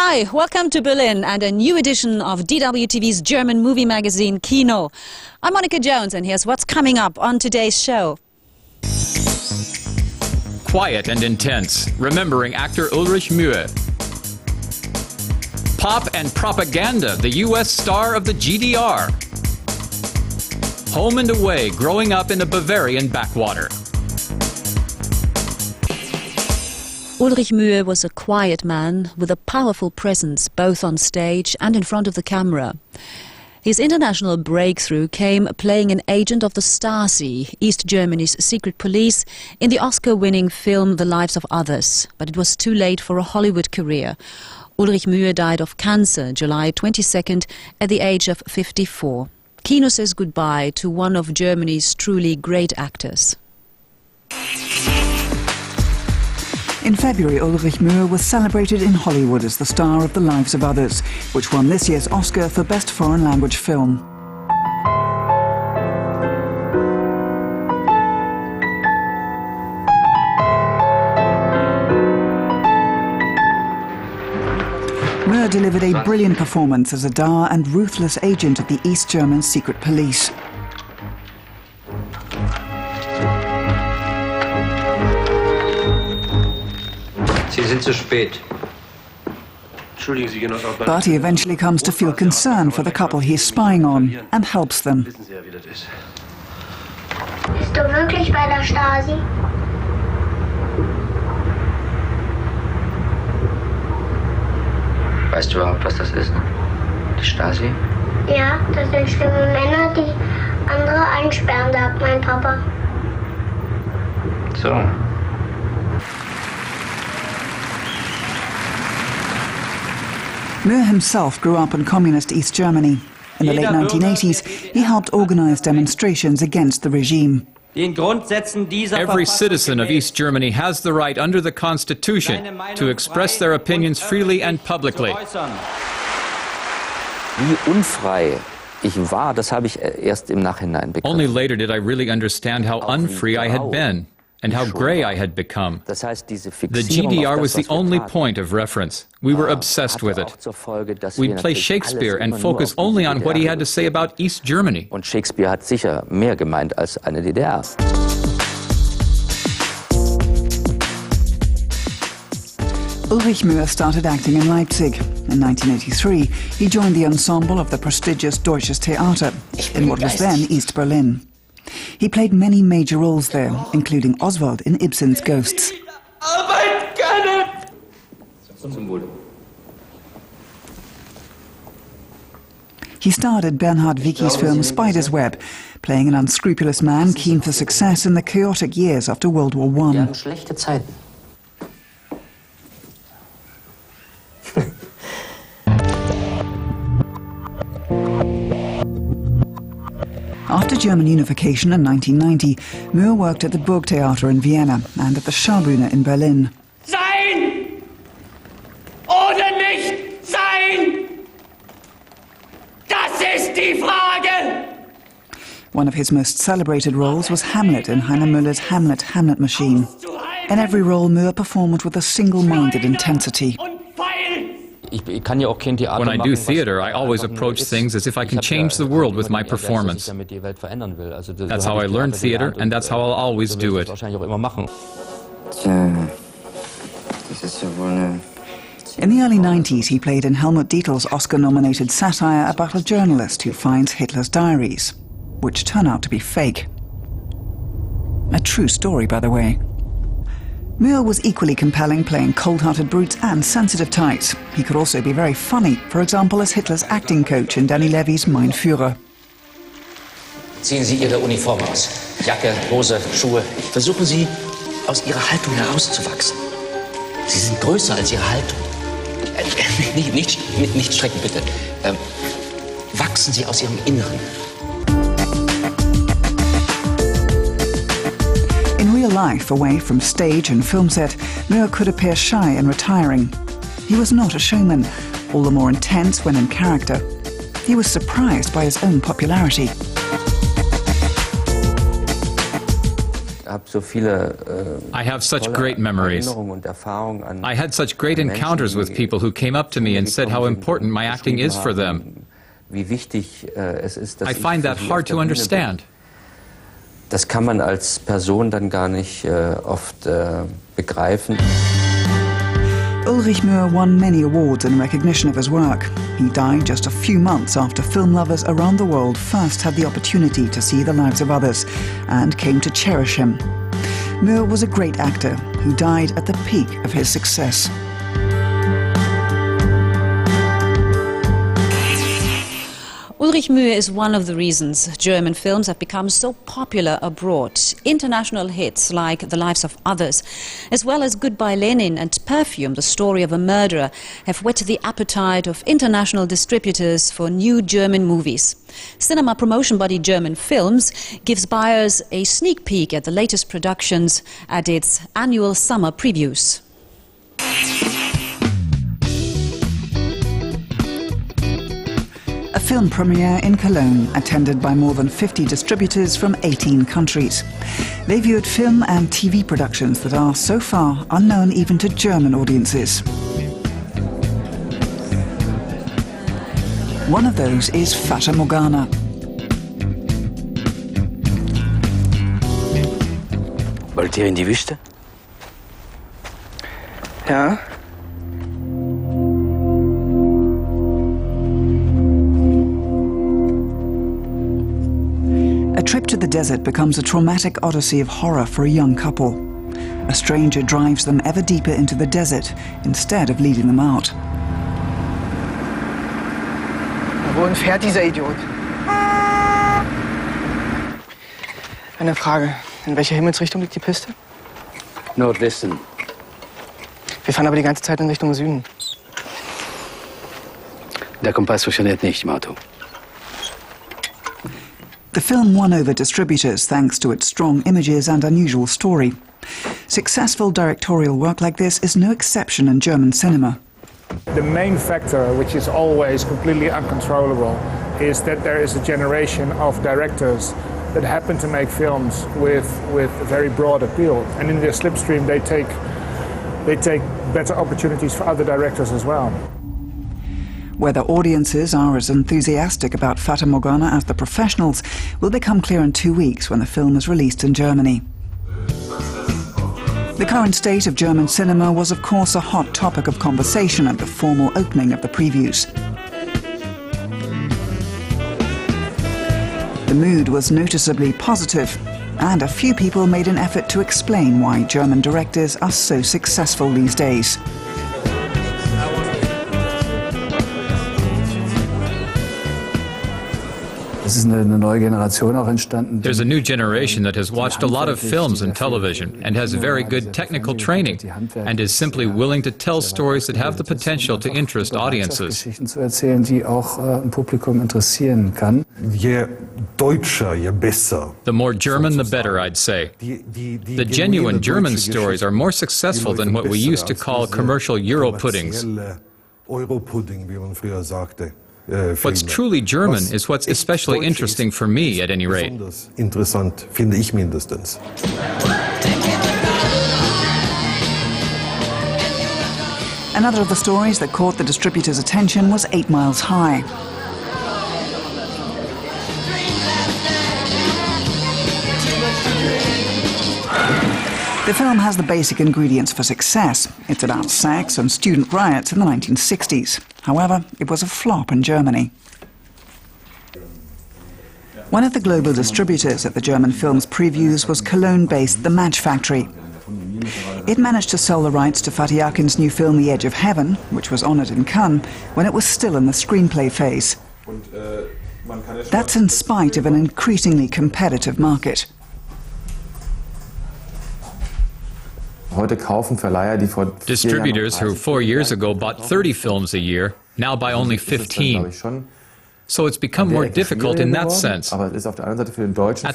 Hi, welcome to Berlin and a new edition of DWTV's German movie magazine Kino. I'm Monica Jones and here's what's coming up on today's show. Quiet and intense, remembering actor Ulrich Mühe. Pop and propaganda, the US star of the GDR. Home and away, growing up in a Bavarian backwater. Ulrich Mühe was a quiet man with a powerful presence both on stage and in front of the camera. His international breakthrough came playing an agent of the Stasi, East Germany's secret police, in the Oscar-winning film The Lives of Others. But it was too late for a Hollywood career. Ulrich Mühe died of cancer July 22nd at the age of 54. Kino says goodbye to one of Germany's truly great actors. In February, Ulrich Mühe was celebrated in Hollywood as the star of The Lives of Others, which won this year's Oscar for Best Foreign Language Film. Mühe delivered a brilliant performance as a dour and ruthless agent of the East German secret police. But he eventually comes to feel concern for the couple he's spying on and helps them. Bist du wirklich bei der Stasi? Weißt du überhaupt, was das ist? Die Stasi? Ja, das sind schlimme Männer, die andere einsperren, sagt mein Papa. So. Mühe himself grew up in communist East Germany. In the late 1980s, he helped organize demonstrations against the regime. Every citizen of East Germany has the right under the Constitution to express their opinions freely and publicly. Wie unfrei ich war, das habe ich erst im Nachhinein begriffen. Only later did I really understand how unfree I had been and how grey I had become. Das heißt, diese The Fixierung GDR auf was das, the was wir only taten, point of reference. We were obsessed with it. hatte auch zur Folge, dass We'd wir play natürlich Shakespeare alles and immer nur focus auf die only on what he DDR had to say about East Germany. Und Shakespeare hat sicher mehr gemeint als eine DDR. Ulrich Mühe started acting in Leipzig. In 1983, he joined the ensemble of the prestigious Deutsches Theater in what was then East Berlin. He played many major roles there, including Oswald in Ibsen's Ghosts. He starred in Bernhard Wickie's film Spider's Web, playing an unscrupulous man keen for success in the chaotic years after World War I. Wir hatten schlechte Zeiten. After German unification in 1990, Mühe worked at the Burgtheater in Vienna and at the Schaubühne in Berlin. Sein oder nicht sein? Das ist die Frage! One of his most celebrated roles was Hamlet in Heiner Müller's Hamlet Machine. In every role, Mühe performed with a single-minded intensity. When I do theater, I always approach things as if I can change the world with my performance. That's how I learned theater, and that's how I'll always do it. In the early 90s, he played in Helmut Dietl's Oscar-nominated satire about a journalist who finds Hitler's diaries, which turn out to be fake. A true story, by the way. Mühe was equally compelling, playing cold-hearted brutes and sensitive types. He could also be very funny, for example as Hitler's acting coach in Danny Levy's Mein Führer. Ziehen Sie Ihre Uniform aus. Jacke, Hose, Schuhe. Versuchen Sie, aus Ihrer Haltung herauszuwachsen. Sie sind größer als Ihre Haltung. Nicht strecken, bitte. Wachsen Sie aus Ihrem Inneren. In real life, away from stage and film set, Mühe could appear shy and retiring. He was not a showman, all the more intense when in character. He was surprised by his own popularity. I have such great memories. I had such great encounters with people who came up to me and said how important my acting is for them. I find that hard to understand. Das kann man als Person dann gar nicht oft begreifen. Ulrich Mühe won many awards in recognition of his work. He died just a few months after film lovers around the world first had the opportunity to see the lives of others and came to cherish him. Mühe was a great actor who died at the peak of his success. Ulrich Mühe is one of the reasons German films have become so popular abroad. International hits like The Lives of Others, as well as Goodbye Lenin and Perfume, the story of a murderer, have whetted the appetite of international distributors for new German movies. Cinema promotion body German Films gives buyers a sneak peek at the latest productions at its annual summer previews. A film premiere in Cologne, attended by more than 50 distributors from 18 countries. They viewed film and TV productions that are so far unknown even to German audiences. One of those is Fata Morgana. Wollt ihr in die Wüste? Ja. A trip to the desert becomes a traumatic odyssey of horror for a young couple. A stranger drives them ever deeper into the desert instead of leading them out. Wohin fährt dieser Idiot? Eine Frage. In welcher Himmelsrichtung liegt die Piste? Nordwesten. Wir fahren aber die ganze Zeit in Richtung Süden. Der Kompass funktioniert nicht im Auto. The film won over distributors thanks to its strong images and unusual story. Successful directorial work like this is no exception in German cinema. The main factor, which is always completely uncontrollable, is that there is a generation of directors that happen to make films with a very broad appeal. And in their slipstream, they take better opportunities for other directors as well. Whether audiences are as enthusiastic about Fata Morgana as the professionals will become clear in 2 weeks when the film is released in Germany. The current state of German cinema was of course a hot topic of conversation at the formal opening of the previews. The mood was noticeably positive, and a few people made an effort to explain why German directors are so successful these days. There's a new generation that has watched a lot of films and television and has very good technical training and is simply willing to tell stories that have the potential to interest audiences. The more German, the better, I'd say. The genuine German stories are more successful than what we used to call commercial Euro puddings. What's truly German is what's especially interesting for me, at any rate. Another of the stories that caught the distributor's attention was 8 Miles High. The film has the basic ingredients for success. It's about sex and student riots in the 1960s. However, it was a flop in Germany. One of the global distributors at the German film's previews was Cologne-based The Match Factory. It managed to sell the rights to Fatih Akin's new film The Edge of Heaven, which was honoured in Cannes, when it was still in the screenplay phase. That's in spite of an increasingly competitive market. Distributors who 4 years ago bought 30 films a year now buy only 15. So it's become more difficult in that sense. At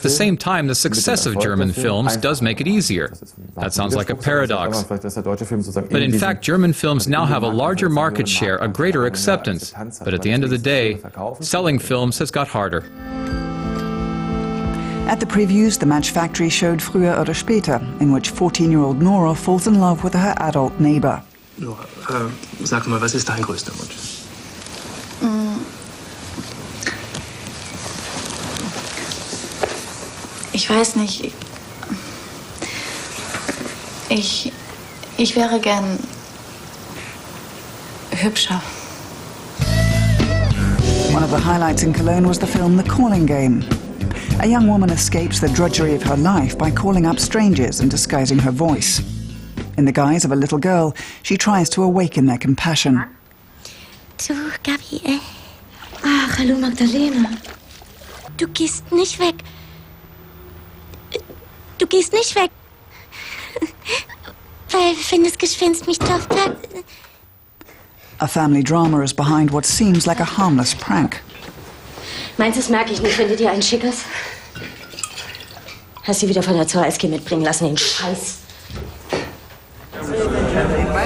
the same time, the success of German films does make it easier. That sounds like a paradox. But in fact, German films now have a larger market share, a greater acceptance. But at the end of the day, selling films has got harder. At the previews, the Match Factory showed Früher oder Später, in which 14-year-old Nora falls in love with her adult neighbor. Nora, sag mal, was ist dein größter Wunsch? Ich weiß nicht. Ich wäre gern hübscher. One of the highlights in Cologne was the film The Calling Game. A young woman escapes the drudgery of her life by calling up strangers and disguising her voice. In the guise of a little girl, she tries to awaken their compassion. Du, Gabi, Ach, hallo Magdalena. Du gehst nicht weg. Du gehst nicht weg. Weil, wenn das Gespenst mich doch packt. A family drama is behind what seems like a harmless prank. Meinst du, das merke ich nicht, wenn du dir einen schickerst? Hast sie wieder von der zur SG mitbringen lassen, den Scheiß.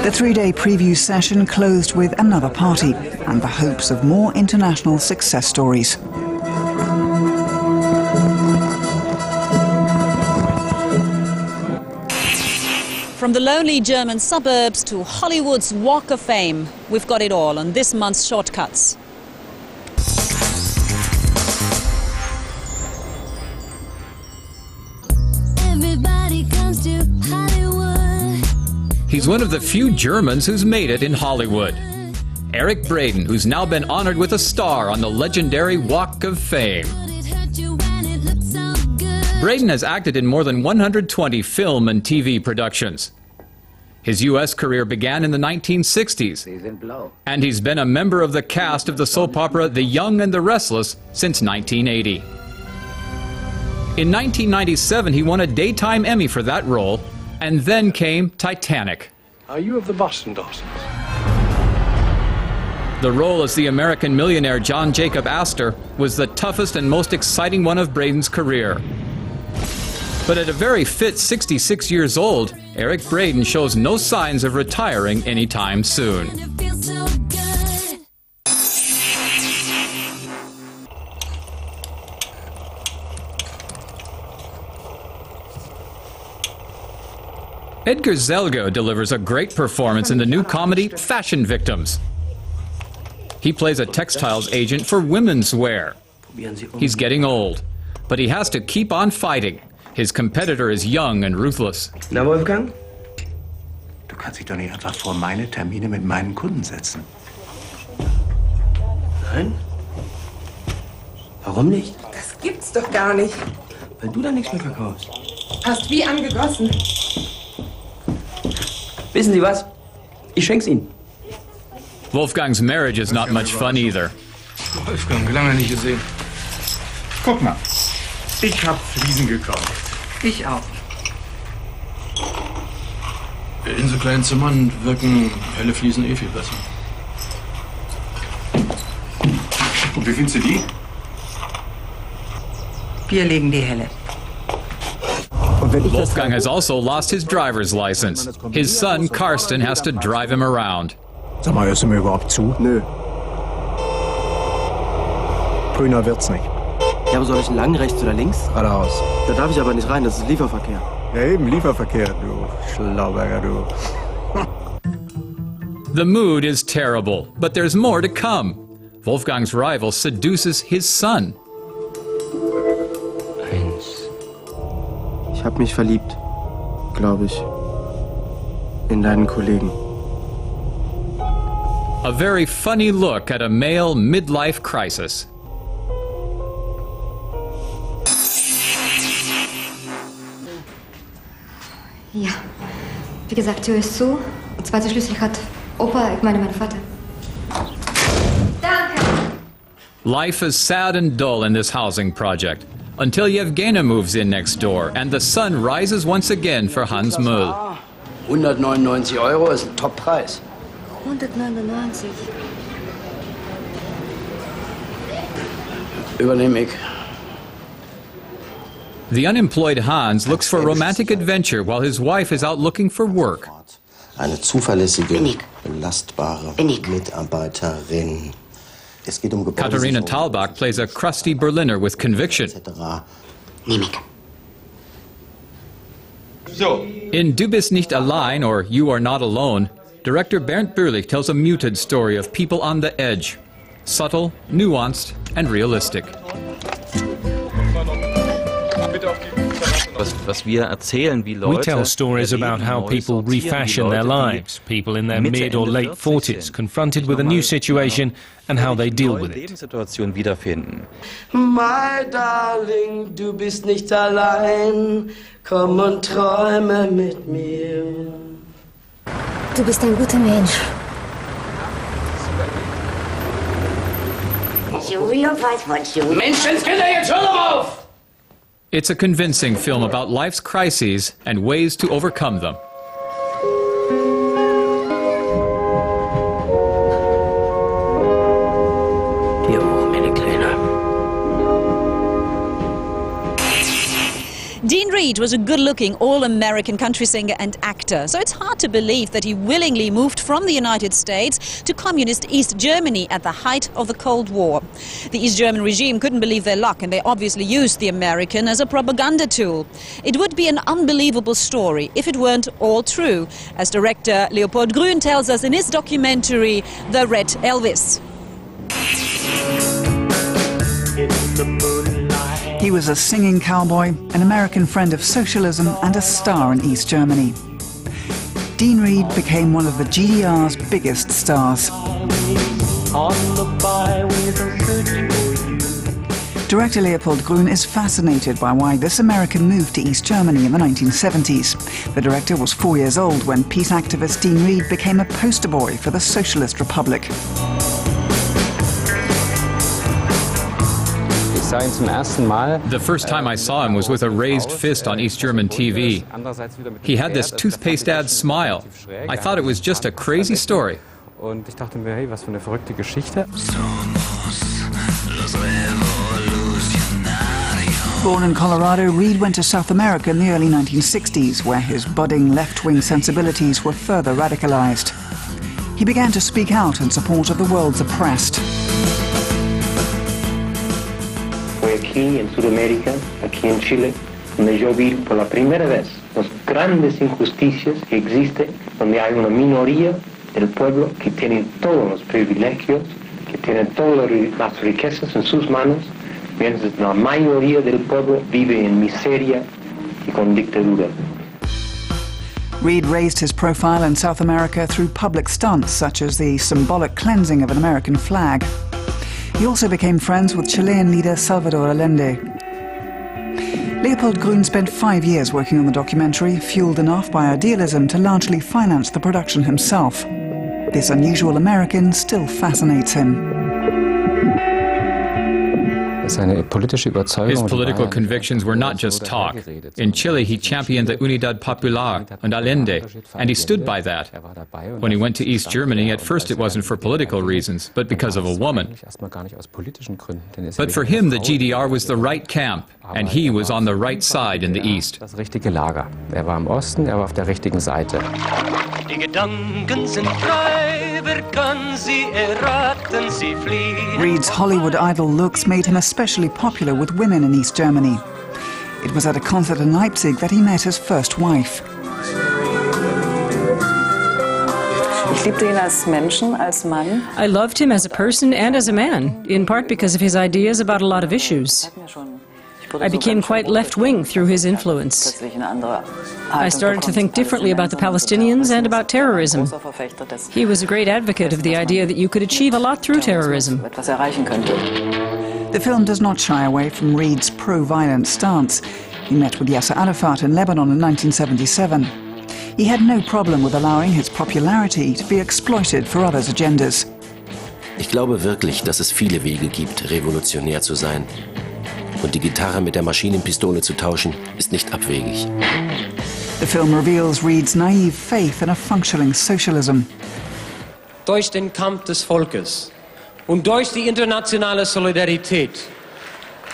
The three-day preview session closed with another party and the hopes of more international success stories. From the lonely German suburbs to Hollywood's Walk of Fame, we've got it all on this month's Shortcuts. Everybody comes to Hollywood. He's one of the few Germans who's made it in Hollywood. Eric Braeden, who's now been honored with a star on the legendary Walk of Fame. Braeden has acted in more than 120 film and TV productions. His U.S. career began in the 1960s, and he's been a member of the cast of the soap opera The Young and the Restless since 1980. In 1997, he won a Daytime Emmy for that role, and then came Titanic. Are you of the Boston Dawsons? The role as the American millionaire John Jacob Astor was the toughest and most exciting one of Braeden's career. But at a very fit 66 years old, Eric Braeden shows no signs of retiring anytime soon. Edgar Zelga delivers a great performance in the new comedy Fashion Victims. He plays a textiles agent for women's wear. He's getting old, but he has to keep on fighting. His competitor is young and ruthless. Na, Wolfgang? Du kannst dich doch nicht einfach vor meine Termine mit meinen Kunden setzen. Nein? Warum nicht? Das gibt's doch gar nicht. Weil du da nichts mehr verkaufst. Passt wie angegossen. Wissen Sie was? Ich schenk's Ihnen. Wolfgang's marriage is not much fun either. Wolfgang, lange nicht gesehen. Guck mal, ich hab Fliesen gekauft. Ich auch. In so kleinen Zimmern wirken helle Fliesen eh viel besser. Und wie findest du die? Wir legen die helle. Wolfgang has also lost his driver's license. His son, Karsten, has to drive him around. Sag mal, hörst du mir überhaupt zu? Nö. Grüner wird's nicht. Ja, aber soll ich lang, rechts oder links? Geradeaus. Da darf ich aber nicht rein, das ist Lieferverkehr. Ja, eben, Lieferverkehr, du Schlauberger, du. The mood is terrible, but there's more to come. Wolfgang's rival seduces his son. Ich hab mich verliebt, glaube ich, in deinen Kollegen. A very funny look at a male midlife crisis. Ja, wie gesagt, Tür ist zu. Zweiter Schlüssel hat Opa, ich meine mein Vater. Danke! Life is sad and dull in this housing project, until Yevgena moves in next door and the sun rises once again for Hans Müll. 199 € ist ein Toppreis. 199. Übernehme ich. The unemployed Hans looks for romantic adventure while his wife is out looking for work. Eine zuverlässige, belastbare Mitarbeiterin. Es geht Katharina Thalbach plays a crusty Berliner with conviction. In Du bist nicht allein, or You are not alone, director Bernd Bürlich tells a muted story of people on the edge. Subtle, nuanced, and realistic. We tell stories about how people refashion their lives, people in their mid or late 40s confronted with a new situation and how they deal with it. My darling, du bist nicht allein, komm und träume mit mir. Du bist ein guter Mensch. Menschenskinder, jetzt hör doch auf! It's a convincing film about life's crises and ways to overcome them. Dean Reed was a good-looking, all-American country singer and actor, so it's hard to believe that he willingly moved from the United States to communist East Germany at the height of the Cold War. The East German regime couldn't believe their luck, and they obviously used the American as a propaganda tool. It would be an unbelievable story if it weren't all true, as director Leopold Grün tells us in his documentary The Red Elvis. He was a singing cowboy, an American friend of socialism and a star in East Germany. Dean Reed became one of the GDR's biggest stars. Director Leopold Grün is fascinated by why this American moved to East Germany in the 1970s. The director was 4 years old when peace activist Dean Reed became a poster boy for the Socialist Republic. The first time I saw him was with a raised fist on East German TV. He had this toothpaste ad smile. I thought it was just a crazy story. Born in Colorado, Reed went to South America in the early 1960s, where his budding left-wing sensibilities were further radicalized. He began to speak out in support of the world's oppressed. Aquí en Sudamérica, aquí en Chile, donde yo vi por la primera vez las grandes injusticias que existen, donde hay una minoría del pueblo que tiene todos los privilegios, que tiene todas las riquezas en sus manos, mientras la mayoría del pueblo vive en miseria y con dictadura. Reed raised his profile in South America through public stunts, such as the symbolic cleansing of an American flag. He also became friends with Chilean leader Salvador Allende. Leopold Grün spent 5 years working on the documentary, fueled enough by idealism to largely finance the production himself. This unusual American still fascinates him. His political convictions were not just talk. In Chile, he championed the Unidad Popular and Allende, and he stood by that. When he went to East Germany, at first it wasn't for political reasons, but because of a woman. But for him, the GDR was the right camp, and he was on the right side in the East. Die Gedanken sind frei, wer kann sie erraten, sie fliehen. Reed's Hollywood idol looks made him especially popular with women in East Germany. It was at a concert in Leipzig that he met his first wife. I loved him as a person and as a man, in part because of his ideas about a lot of issues. I became quite left-wing through his influence. I started to think differently about the Palestinians and about terrorism. He was a great advocate of the idea that you could achieve a lot through terrorism. The film does not shy away from Reed's pro-violent stance. He met with Yasser Arafat in Lebanon in 1977. He had no problem with allowing his popularity to be exploited for others' agendas. Ich glaube wirklich, dass es viele Wege gibt, revolutionär zu sein. Und die Gitarre mit der Maschinenpistole zu tauschen, ist nicht abwegig. The film reveals Reed's naive faith in a functioning socialism. Durch den Kampf des Volkes und durch die internationale Solidarität.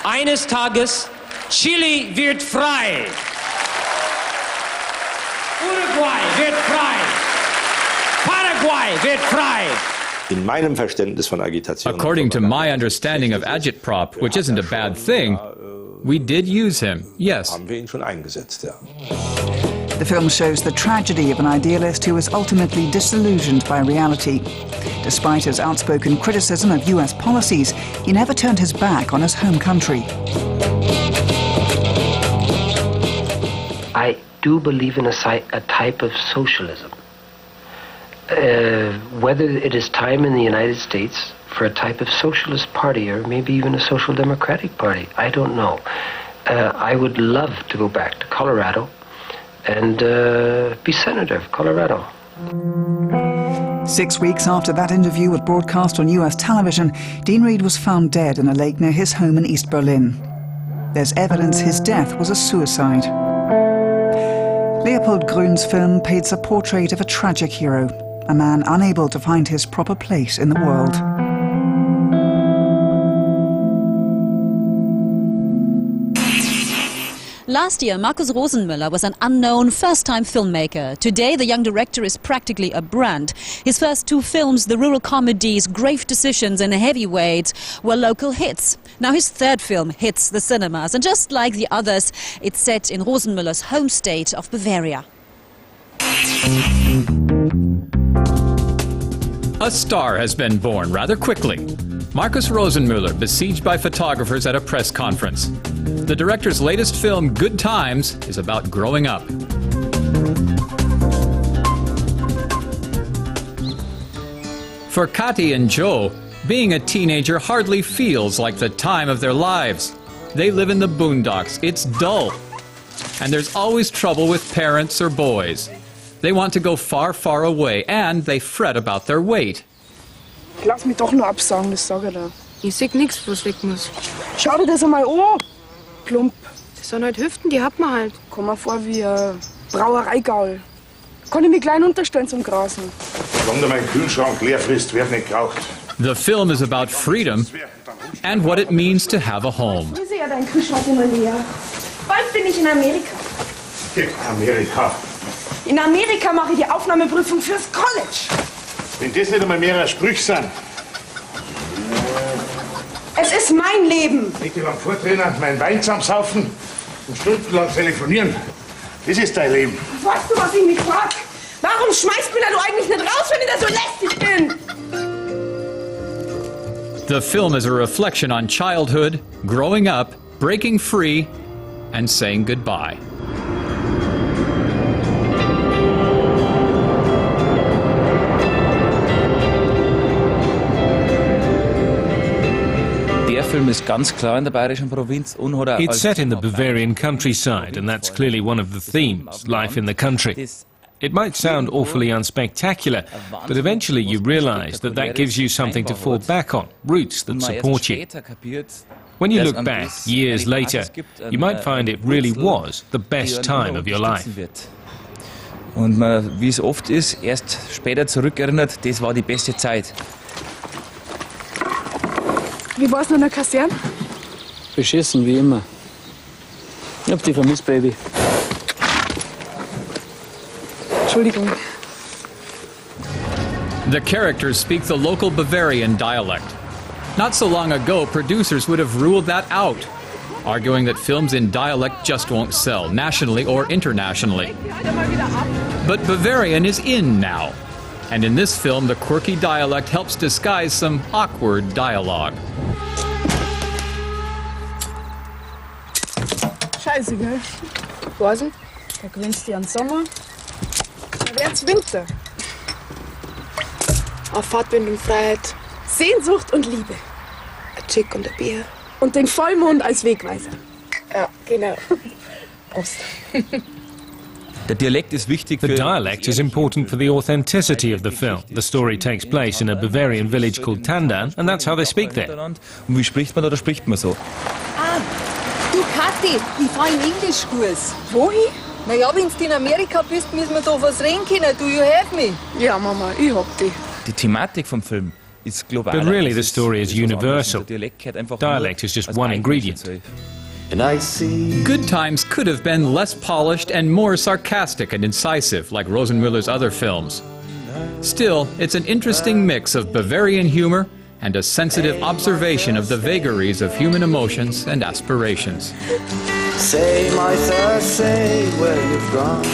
Eines Tages, Chile wird frei. Uruguay wird frei. Paraguay wird frei. In meinem Verständnis von Agitation. According to my understanding of agitprop, which isn't a bad thing, We did use him, yes. The film shows the tragedy of an idealist who was ultimately disillusioned by reality. Despite his outspoken criticism of US policies, he never turned his back on his home country. I do believe in a type of socialism. Whether it is time in the United States for a type of socialist party or maybe even a social democratic party, I don't know. I would love to go back to Colorado and be senator of Colorado. 6 weeks after that interview was broadcast on US television, Dean Reed was found dead in a lake near his home in East Berlin. There's evidence his death was a suicide. Leopold Grün's film paints a portrait of a tragic hero, a man unable to find his proper place in the world. Last year, Markus Rosenmüller was an unknown first-time filmmaker. Today, the young director is practically a brand. His first two films, the rural comedies Grave Decisions and Heavyweight, were local hits. Now his third film hits the cinemas, and just like the others, it's set in Rosenmüller's home state of Bavaria. A star has been born rather quickly. Markus Rosenmüller besieged by photographers at a press conference. The director's latest film, Good Times, is about growing up. For Kati and Joe, being a teenager hardly feels like the time of their lives. They live in the boondocks, it's dull. And there's always trouble with parents or boys. They want to go far, far away, and they fret about their weight. Ich lass mich doch nur absagen, das sag ich dir. Ich seh nix, wo's weg muss. Schau dir das einmal an. Plump. Das sind halt Hüften, die hat man halt. Komm mir vor wie ein Brauereigaul. Kann ich mich klein unterstellen zum Grasen. Solange mein Kühlschrank leer frisst, wird nicht geraucht. The film is about freedom and what it means to have a home. Ich sehe ja dein Kühlschrank immer leer. Bald bin ich in Amerika. Amerika? In Amerika mache ich die Aufnahmeprüfung fürs College. Wenn das nicht einmal mehrere Sprüche sind. Es ist mein Leben. Nicht beim Vortrainer meinen Wein zusammensaufen und stundenlang telefonieren. Das ist dein Leben. Weißt du, was ich mich frag? Warum schmeißt mich da du eigentlich nicht raus, wenn ich da so lästig bin? The film is a reflection on childhood, growing up, breaking free, and saying goodbye. It's set in the Bavarian countryside, and that's clearly one of the themes, life in the country. It might sound awfully unspectacular, but eventually you realize that that gives you something to fall back on, roots that support you. When you look back, years later, you might find it really was the best time of your life. Und man, wie es oft ist, erst später zurückerinnert, das war die beste Zeit. Wie war's noch in der Kaserne? Beschissen, wie immer. Ich hab dich vermisst, Baby. Entschuldigung. The characters speak the local Bavarian dialect. Not so long ago, producers would have ruled that out, arguing that films in dialect just won't sell, nationally or internationally. But Bavarian is in now. And in this film, the quirky dialect helps disguise some awkward dialogue. Scheiße, gell? Vorsicht, da gewinnst du an Sommer, dann wird's Winter. Auf Fahrtwind und Freiheit, Sehnsucht und Liebe. Ein Chick und ein Bier. Und den Vollmond als Wegweiser. Ja, genau. Prost. The dialect is important for the authenticity of the film. The story takes place in a Bavarian village called Tandan, and that's how they speak there. Und wie spricht man da spricht man so? Ah, du Kathi, ich fahr in Englischkurs. Wohin? Naja, wenn du in Amerika bist, müssen wir doch was reden können. Do you have me? Ja, Mama, ich hab dich. Die Thematik vom Film ist global. But really the story is universal. Dialect is just one ingredient. Good Times could have been less polished and more sarcastic and incisive, like Rosenmüller's other films. Still, it's an interesting mix of Bavarian humor and a sensitive observation of the vagaries of human emotions and aspirations. Say, Martha, say where you've gone.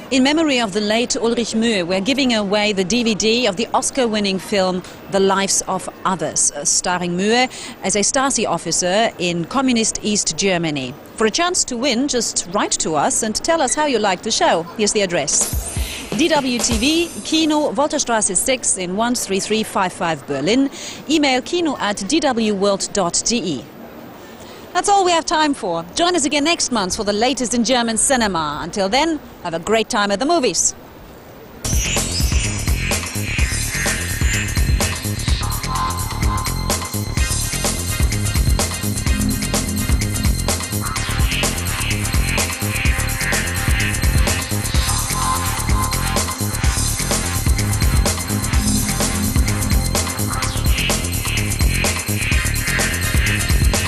In memory of the late Ulrich Mühe, we're giving away the DVD of the Oscar-winning film The Lives of Others, starring Mühe as a Stasi officer in communist East Germany. For a chance to win, just write to us and tell us how you like the show. Here's the address. DWTV, Kino, Wolterstraße 6 in 13355 Berlin. Email kino@dwworld.de. That's all we have time for. Join us again next month for the latest in German cinema. Until then, have a great time at the movies.